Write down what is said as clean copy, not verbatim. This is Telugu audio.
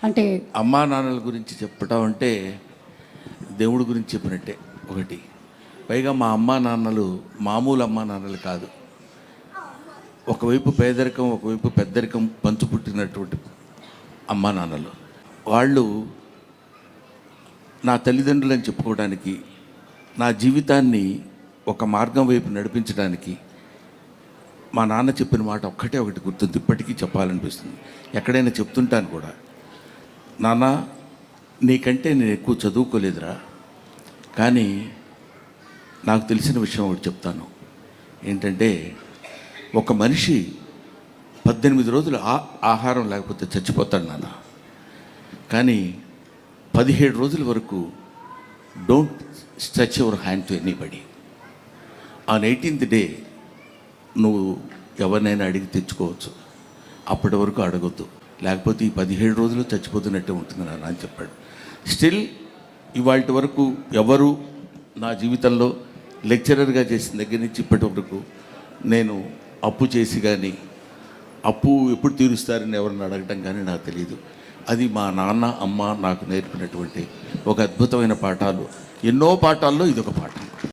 అంటే అమ్మా నాన్నల గురించి చెప్పటం అంటే దేవుడి గురించి చెప్పినట్టే ఒకటి. పైగా మా అమ్మా నాన్నలు మామూలు అమ్మా నాన్నలు కాదు. ఒకవైపు పేదరికం, ఒకవైపు పెద్దరికం పంచుపుట్టినటువంటి అమ్మా నాన్నలు. వాళ్ళు నా తల్లిదండ్రులు అని చెప్పుకోవడానికి, నా జీవితాన్ని ఒక మార్గం వైపు నడిపించడానికి మా నాన్న చెప్పిన మాట ఒక్కటే ఒకటి గుర్తుంది, ఇప్పటికీ చెప్పాలనిపిస్తుంది. ఎక్కడైనా చెప్తుంటాను కూడా, నాన్న నీకంటే నేను ఎక్కువ చదువుకోలేదురా, కానీ నాకు తెలిసిన విషయం ఒకటి చెప్తాను. ఏంటంటే, ఒక మనిషి 18 రోజులు ఆహారం లేకపోతే చచ్చిపోతాడు నాన్న, కానీ 17 రోజుల వరకు don't stretch your hand to anybody. On 18th day నువ్వు ఎవరినైనా అడిగి తెచ్చుకోవచ్చు, అప్పటి వరకు అడగొద్దు, లేకపోతే ఈ 17 రోజులు చచ్చిపోతున్నట్టే ఉంటుంది నాన్న అని చెప్పాడు. స్టిల్ ఇవాళ వరకు ఎవరు నా జీవితంలో లెక్చరర్గా చేసిన దగ్గర నుంచి ఇప్పటి వరకు నేను అప్పు చేసి కానీ, అప్పు ఎప్పుడు తీరుస్తారని ఎవరిని అడగటం కానీ నాకు తెలియదు. అది మా నాన్న అమ్మ నాకు నేర్పినటువంటి ఒక అద్భుతమైన పాఠాలు. ఎన్నో పాఠాల్లో ఇదొక పాఠం.